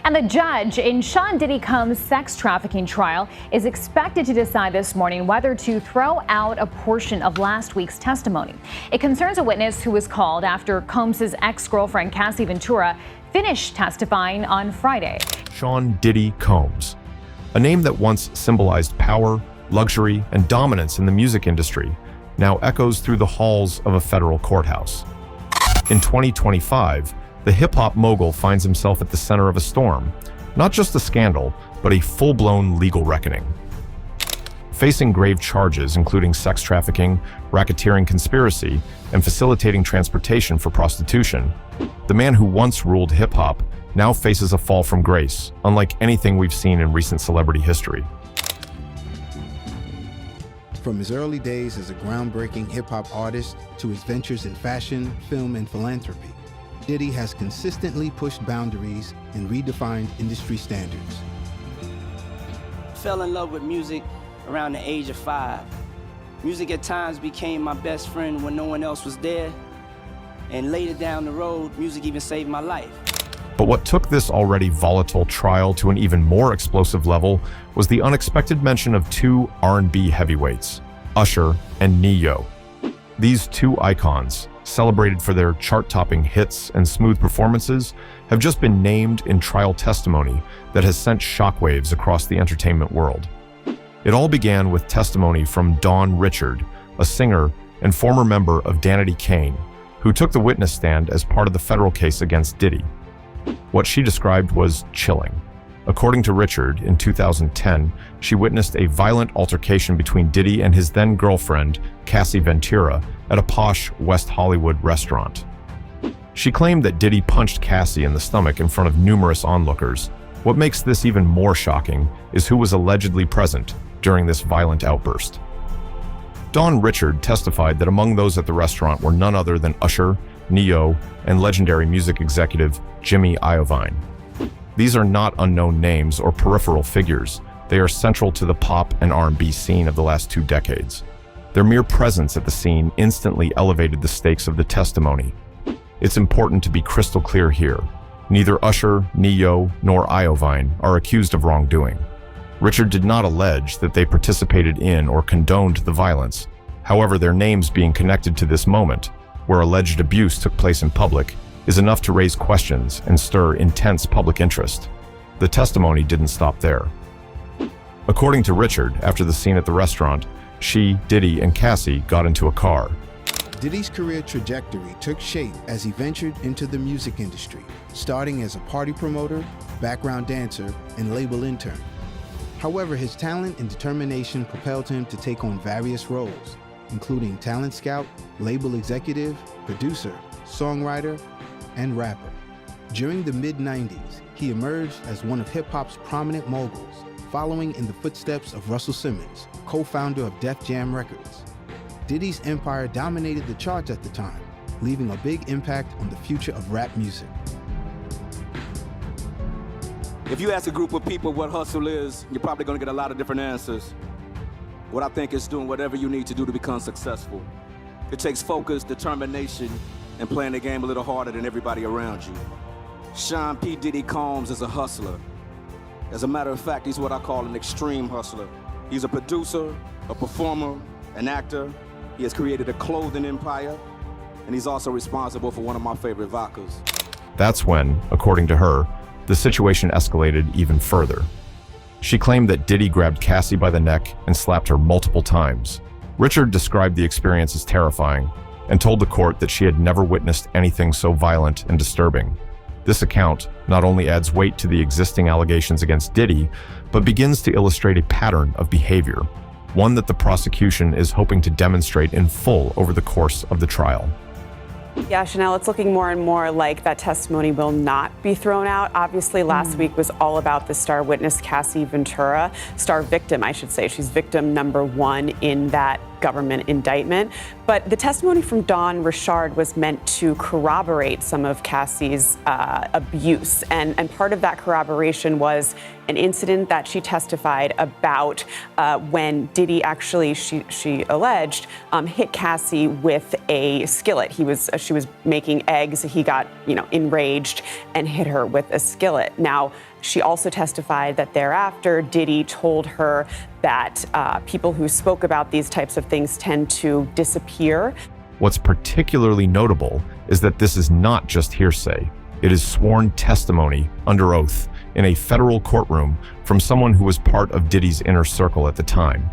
And the judge in Sean Diddy Combs' sex trafficking trial is expected to decide this morning whether to throw out a portion of last week's testimony. It concerns a witness who was called after Combs' ex-girlfriend Cassie Ventura finished testifying on Friday. Sean Diddy Combs, a name that once symbolized power, luxury, and dominance in the music industry, now echoes through the halls of a federal courthouse. In 2025, the hip-hop mogul finds himself at the center of a storm, not just a scandal, but a full-blown legal reckoning. Facing grave charges including sex trafficking, racketeering conspiracy, and facilitating transportation for prostitution, the man who once ruled hip-hop now faces a fall from grace, unlike anything we've seen in recent celebrity history. From his early days as a groundbreaking hip-hop artist to his ventures in fashion, film, and philanthropy, Diddy has consistently pushed boundaries and redefined industry standards. Fell in love with music around the age of 5. Music at times became my best friend when no one else was there. And later down the road, music even saved my life. But what took this already volatile trial to an even more explosive level was the unexpected mention of two R&B heavyweights, Usher and Ne-Yo. These two icons, celebrated for their chart-topping hits and smooth performances, have just been named in trial testimony that has sent shockwaves across the entertainment world. It all began with testimony from Dawn Richard, a singer and former member of Danity Kane, who took the witness stand as part of the federal case against Diddy. What she described was chilling. According to Richard, in 2010, she witnessed a violent altercation between Diddy and his then-girlfriend, Cassie Ventura, at a posh West Hollywood restaurant. She claimed that Diddy punched Cassie in the stomach in front of numerous onlookers. What makes this even more shocking is who was allegedly present during this violent outburst. Dawn Richard testified that among those at the restaurant were none other than Usher, Ne-Yo, and legendary music executive Jimmy Iovine. These are not unknown names or peripheral figures. They are central to the pop and R&B scene of the last 2 decades. Their mere presence at the scene instantly elevated the stakes of the testimony. It's important to be crystal clear here. Neither Usher, Ne-Yo, nor Iovine are accused of wrongdoing. Richard did not allege that they participated in or condoned the violence. However, their names being connected to this moment, where alleged abuse took place in public, is enough to raise questions and stir intense public interest. The testimony didn't stop there. According to Richard, after the scene at the restaurant, she, Diddy, and Cassie got into a car. Diddy's career trajectory took shape as he ventured into the music industry, starting as a party promoter, background dancer, and label intern. However, his talent and determination propelled him to take on various roles, including talent scout, label executive, producer, songwriter, and rapper. During the mid-90s, he emerged as one of hip-hop's prominent moguls, following in the footsteps of Russell Simmons, co-founder of Def Jam Records. Diddy's empire dominated the charts at the time, leaving a big impact on the future of rap music. If you ask a group of people what hustle is, you're probably gonna get a lot of different answers. What I think is doing whatever you need to do to become successful. It takes focus, determination, and playing the game a little harder than everybody around you. Sean P. Diddy Combs is a hustler. As a matter of fact, he's what I call an extreme hustler. He's a producer, a performer, an actor. He has created a clothing empire, and he's also responsible for one of my favorite vodkas. That's when, according to her, the situation escalated even further. She claimed that Diddy grabbed Cassie by the neck and slapped her multiple times. Richard described the experience as terrifying and told the court that she had never witnessed anything so violent and disturbing. This account not only adds weight to the existing allegations against Diddy, but begins to illustrate a pattern of behavior, one that the prosecution is hoping to demonstrate in full over the course of the trial. Yeah, Chanel, it's looking more and more like that testimony will not be thrown out. Obviously, last week was all about the star witness, Cassie Ventura, star victim, I should say. She's victim number 1 in that government indictment. But the testimony from Dawn Richard was meant to corroborate some of Cassie's abuse. And part of that corroboration was an incident that she testified about when Diddy actually, she alleged, hit Cassie with a skillet. She was making eggs. He got, enraged and hit her with a skillet. Now, she also testified that thereafter, Diddy told her that people who spoke about these types of things tend to disappear. What's particularly notable is that this is not just hearsay. It is sworn testimony under oath in a federal courtroom from someone who was part of Diddy's inner circle at the time.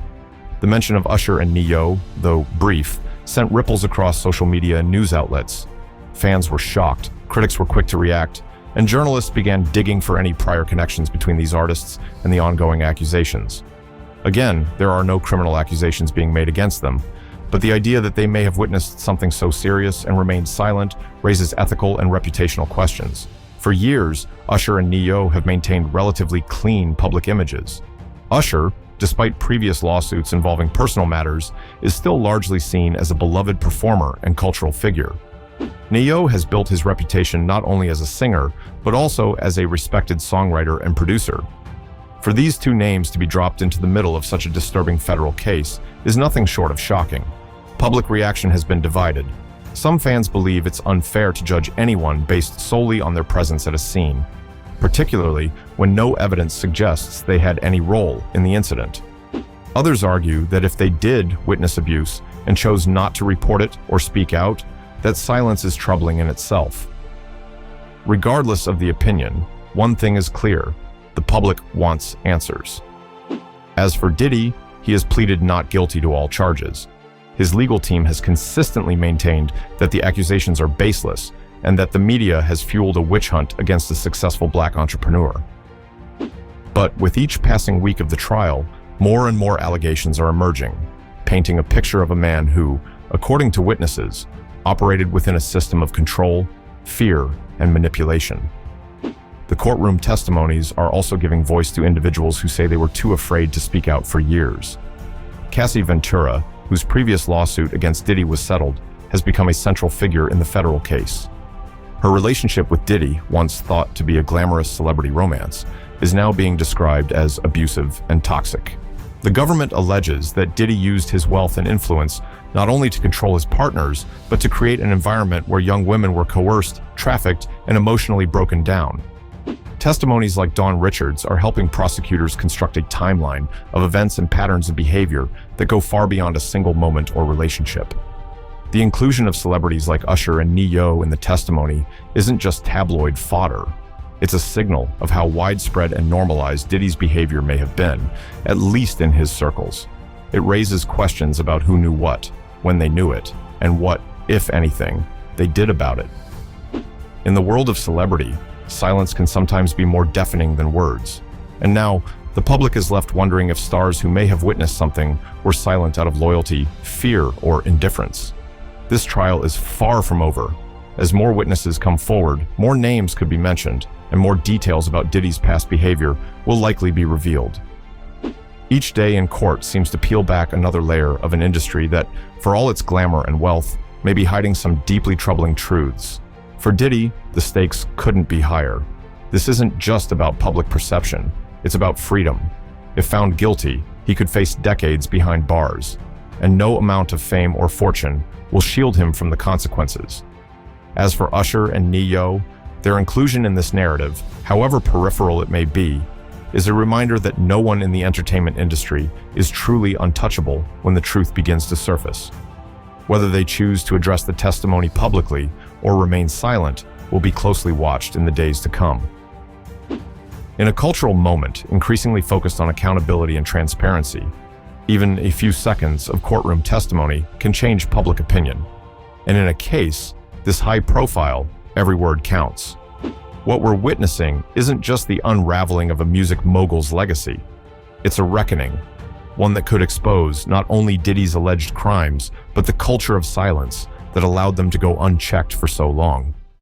The mention of Usher and Ne-Yo, though brief, sent ripples across social media and news outlets. Fans were shocked, critics were quick to react, and journalists began digging for any prior connections between these artists and the ongoing accusations. Again, there are no criminal accusations being made against them, but the idea that they may have witnessed something so serious and remained silent raises ethical and reputational questions. For years, Usher and Ne-Yo have maintained relatively clean public images. Usher, despite previous lawsuits involving personal matters, is still largely seen as a beloved performer and cultural figure. Ne-Yo has built his reputation not only as a singer, but also as a respected songwriter and producer. For these two names to be dropped into the middle of such a disturbing federal case is nothing short of shocking. Public reaction has been divided. Some fans believe it's unfair to judge anyone based solely on their presence at a scene, particularly when no evidence suggests they had any role in the incident. Others argue that if they did witness abuse and chose not to report it or speak out, that silence is troubling in itself. Regardless of the opinion, one thing is clear: the public wants answers. As for Diddy, he has pleaded not guilty to all charges. His legal team has consistently maintained that the accusations are baseless and that the media has fueled a witch hunt against a successful black entrepreneur. But with each passing week of the trial, more and more allegations are emerging, painting a picture of a man who, according to witnesses, operated within a system of control, fear, and manipulation. The courtroom testimonies are also giving voice to individuals who say they were too afraid to speak out for years. Cassie Ventura, whose previous lawsuit against Diddy was settled, has become a central figure in the federal case. Her relationship with Diddy, once thought to be a glamorous celebrity romance, is now being described as abusive and toxic. The government alleges that Diddy used his wealth and influence not only to control his partners, but to create an environment where young women were coerced, trafficked, and emotionally broken down. Testimonies like Dawn Richard's are helping prosecutors construct a timeline of events and patterns of behavior that go far beyond a single moment or relationship. The inclusion of celebrities like Usher and Ne-Yo in the testimony isn't just tabloid fodder. It's a signal of how widespread and normalized Diddy's behavior may have been, at least in his circles. It raises questions about who knew what, when they knew it, and what, if anything, they did about it. In the world of celebrity, silence can sometimes be more deafening than words. And now, the public is left wondering if stars who may have witnessed something were silent out of loyalty, fear, or indifference. This trial is far from over. As more witnesses come forward, more names could be mentioned, and more details about Diddy's past behavior will likely be revealed. Each day in court seems to peel back another layer of an industry that, for all its glamour and wealth, may be hiding some deeply troubling truths. For Diddy, the stakes couldn't be higher. This isn't just about public perception, it's about freedom. If found guilty, he could face decades behind bars, and no amount of fame or fortune will shield him from the consequences. As for Usher and Ne-Yo, their inclusion in this narrative, however peripheral it may be, is a reminder that no one in the entertainment industry is truly untouchable when the truth begins to surface. Whether they choose to address the testimony publicly or remain silent will be closely watched in the days to come. In a cultural moment increasingly focused on accountability and transparency, even a few seconds of courtroom testimony can change public opinion. And in a case this high profile, every word counts. What we're witnessing isn't just the unraveling of a music mogul's legacy. It's a reckoning, one that could expose not only Diddy's alleged crimes, but the culture of silence that allowed them to go unchecked for so long.